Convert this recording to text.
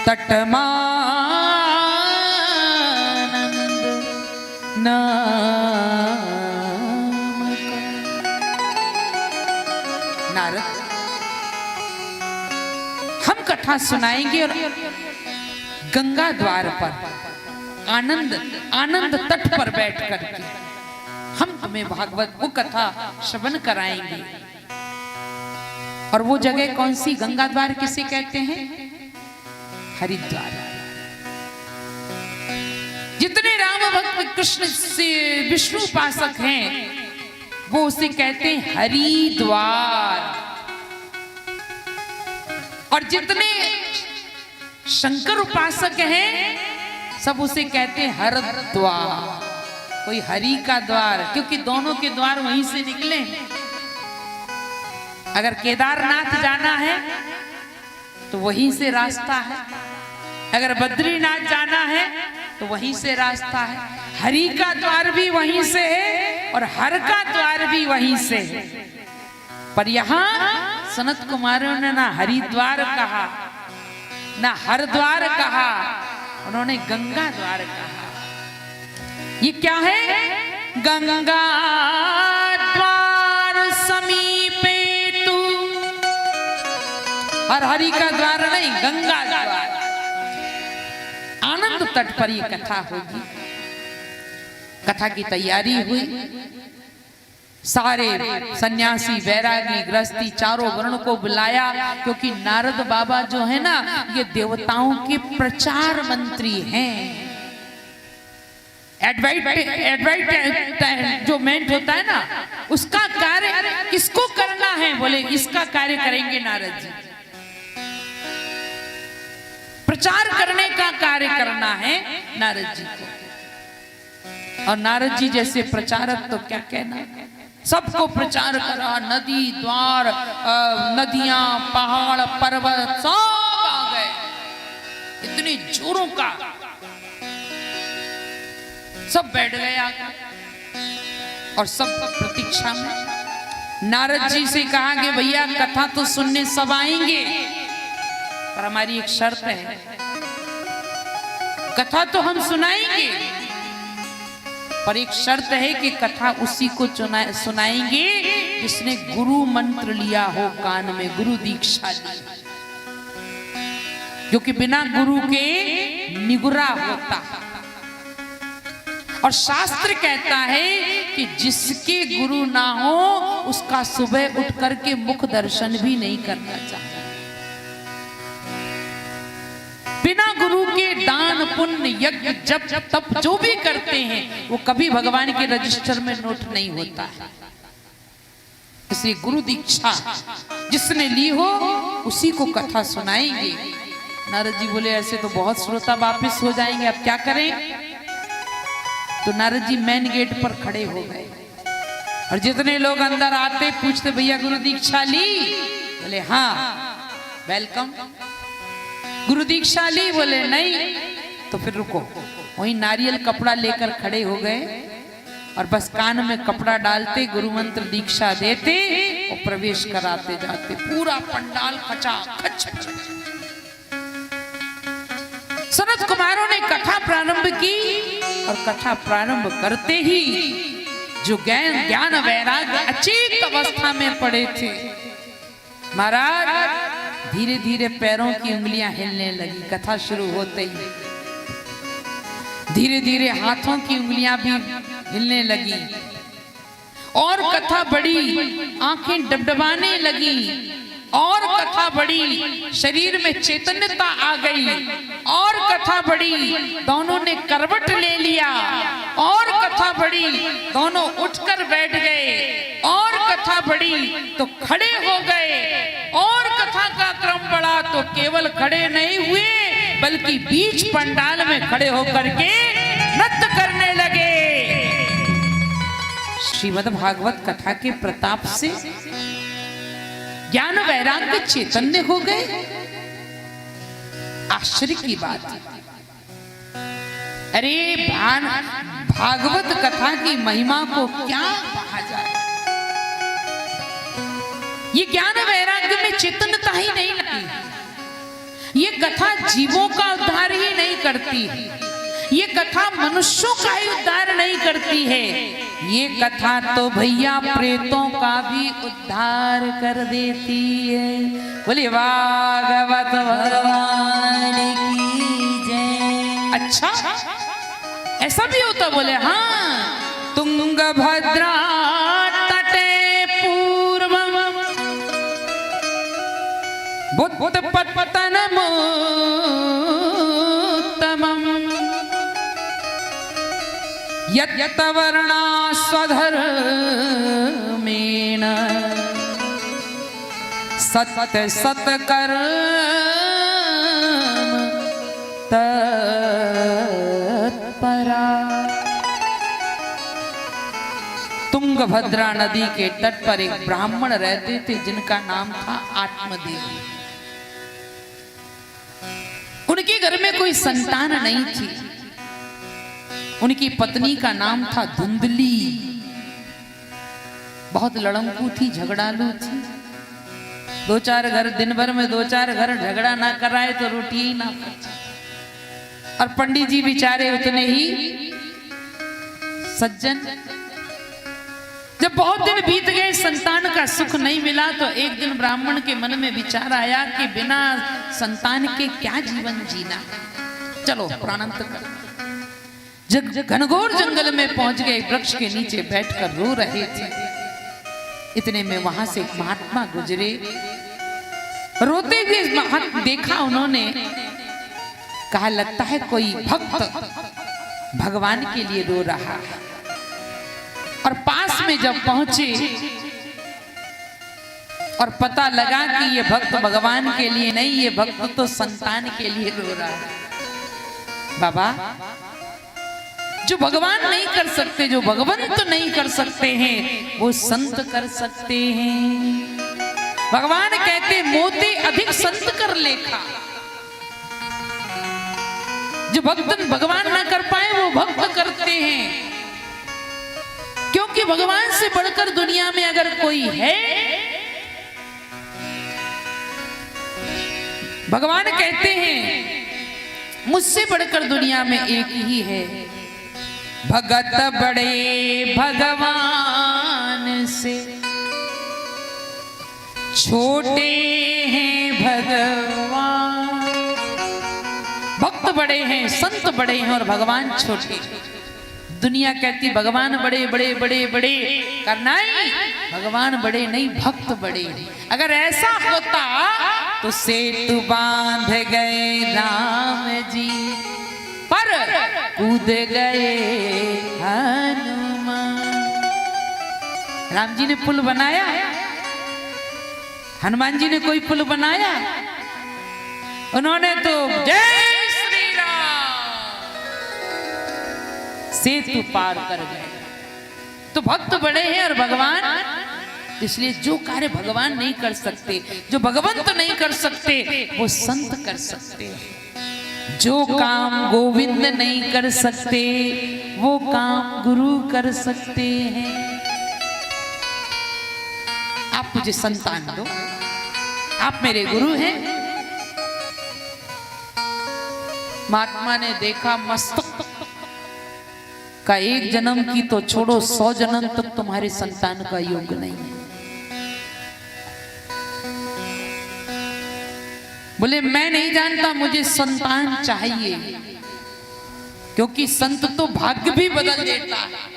तटमानंद नाम का। नारद, हम कथा सुनाएंगे और गंगा द्वार पर आनंद तट पर बैठ करके हम तुम्हें भागवत वो कथा श्रवण कराएंगे। और वो जगह कौन सी? गंगा द्वार किसे कहते हैं? हरिद्वार। जितने राम भक्त कृष्ण से विष्णु उपासक हैं वो उसे कहते हैं हरिद्वार, और जितने शंकर उपासक हैं सब उसे कहते हैं हरद्वार। कोई हरि का द्वार, क्योंकि दोनों के द्वार वहीं से निकले। अगर केदारनाथ जाना है तो वहीं से रास्ता है, अगर बद्रीनाथ जाना है तो वहीं से रास्ता है। हरि का द्वार भी वहीं से है और हर का द्वार भी वहीं से है। पर यहाँ सनत कुमारों ने ना हरिद्वार कहा ना हरद्वार कहा, उन्होंने गंगा द्वार कहा। ये क्या है? गंगा द्वार समीपे तू, और हरि का द्वार नहीं, गंगा द्वार। आनंद तट पर ये कथा होगी। कथा की तैयारी हुई, सारे सन्यासी वैरागी गृहस्थी चारों वर्ण को बुलाया, क्योंकि नारद बाबा जो है ना ये देवताओं के प्रचार मंत्री हैं। एडवर्टाइजमेंट होता है ना, उसका कार्य किसको करना है? बोले इसका कार्य करेंगे नारद जी। प्रचार करने का कार्य करना है नारद जी को। और नारद जी जैसे प्रचारक तो क्या कहना, सबको प्रचार करा। नदी द्वार, नदियां, पहाड़, पर्वत सब आ गए, इतने जोरों का सब बैठ गए आकर, और सब प्रतीक्षा में। नारद जी से कहा कि भैया कथा तो सुनने सब आएंगे, पर हमारी एक शर्त है, कथा तो हम सुनाएंगे पर एक शर्त है कि कथा उसी को सुनाएंगे जिसने गुरु मंत्र लिया हो कान में, गुरु दीक्षा ली, जो कि बिना गुरु के निगुरा होता। और शास्त्र कहता है कि जिसके गुरु ना हो उसका सुबह उठ करके मुख दर्शन भी नहीं करना चाहिए। बिना गुरु के दान पुण्य यज्ञ जप तप जो भी करते हैं वो कभी भगवान के रजिस्टर में नोट नहीं होता है। इसलिए गुरु दीक्षा जिसने ली हो उसी को कथा सुनाएंगे। नारद जी बोले ऐसे तो बहुत श्रोता वापिस हो जाएंगे, अब क्या करें? तो नारद जी मेन गेट पर खड़े हो गए, और जितने लोग अंदर आते पूछते भैया गुरु दीक्षा ली? बोले हाँ। वेलकम। गुरु दीक्षा ली? बोले नहीं। तो फिर रुको। वहीं नारियल कपड़ा लेकर खड़े हो गए और बस कान में कपड़ा डालते, गुरु मंत्र दीक्षा देते और प्रवेश कराते जाते। पूरा पंडाल खचाखच। सनत कुमारों ने कथा प्रारंभ की, और कथा प्रारंभ करते ही जो ज्ञान वैराग्य अचेत अवस्था में पड़े थे, महाराज धीरे धीरे पैरों की उंगलियां हिलने लगी। कथा शुरू होते ही धीरे धीरे हाथों की उंगलियां भी हिलने लगी, और कथा बढ़ी, आंखें डबडबाने लगी, और कथा बढ़ी, शरीर में चैतन्यता आ गई, और कथा बढ़ी, दोनों ने करवट ले लिया, और कथा बढ़ी, दोनों उठकर बैठ गए, और कथा बढ़ी तो खड़े हो गए, और कथा का क्रम बढ़ा तो केवल खड़े नहीं हुए बल्कि बीच पंडाल में खड़े होकर के नृत्य करने लगे। श्रीमद् भागवत कथा के प्रताप से ज्ञान वैराग्य चैतन्य हो गए। आश्चर्य की बात है। अरे भागवत कथा की महिमा को क्या कहा जाए। ये ज्ञान वैराग्य में चेतनता ही नहीं लगी, ये कथा जीवों का उद्धार ही नहीं करती है, ये कथा मनुष्यों का ही उद्धार नहीं करती है, ये कथा तो भैया प्रेतों का भी उद्धार कर देती है। बोलिए भागवत भगवान की जय। अच्छा ऐसा भी होता? बोले हाँ। तुंगभद्रा तटे पूर्वम बुद्ध पतनम यत् वर्णा स्वधर्मेण सत सत्कर्म तत्परा। तुंगभद्रा नदी के तट पर एक ब्राह्मण रहते थे जिनका नाम था आत्मदेव। उनके घर में कोई संतान नहीं थी। उनकी पत्नी का नाम था धुंधली। बहुत लड़ंकू थी, झगड़ालू थी। दो चार घर दिन भर में दो चार घर झगड़ा ना कराए तो रोटी ही ना पचे। और पंडित जी बेचारे उतने ही सज्जन। जब बहुत दिन बीत गए, संतान का सुख नहीं मिला, तो एक दिन ब्राह्मण के मन में विचार आया कि बिना संतान के क्या जीवन जीना, चलो प्राणांत कर। घनघोर जंगल में पहुंच गए, वृक्ष के नीचे बैठकर रो रहे थे। इतने में वहां से एक महात्मा गुजरे। रोते हुए देखा उन्होंने, कहा लगता है कोई भक्त भगवान के लिए रो रहा है। और पास में जब पहुंचे और पता लगा कि ये भक्त भगवान के लिए नहीं, ये भक्त तो संतान के लिए रो रहा है। बाबा, जो भगवान नहीं कर सकते, जो भगवंत नहीं कर सकते हैं, वो संत कर सकते हैं। भगवान कहते मोती अधिक संत कर लेखा। जो भक्त भगवान ना कर पाए वो भक्त करते हैं, क्योंकि भगवान से बढ़कर दुनिया में अगर कोई है, भगवान कहते हैं मुझसे बढ़कर दुनिया में एक ही है। भगत बड़े भगवान से, छोटे हैं भगवान। भक्त बड़े हैं, संत बड़े हैं और भगवान छोटे। दुनिया कहती भगवान बड़े बड़े बड़े बड़े, करना ही भगवान बड़े नहीं, भक्त बड़े। अगर ऐसा होता तो सेतु बांध गए राम जी, पर कूद गए हनुमान। राम जी ने पुल बनाया, हनुमान जी ने कोई पुल बनाया? उन्होंने तो जय श्री राम सेतु पार कर गए। तो भक्त बड़े हैं और भगवान, इसलिए जो कार्य भगवान नहीं कर सकते, जो भगवंत नहीं कर सकते, वो संत कर सकते हैं। जो काम गोविंद नहीं कर सकते, वो काम गुरु कर सकते हैं। आप मुझे संतान दो, आप मेरे गुरु हैं। महात्मा ने देखा मस्तक का एक जन्म की तो छोड़ो, 100 जन्म तक तुम्हारे संतान का योग नहीं है। बोले मैं नहीं जानता, मुझे संतान चाहिए, क्योंकि संत तो भाग्य भी बदल देता है।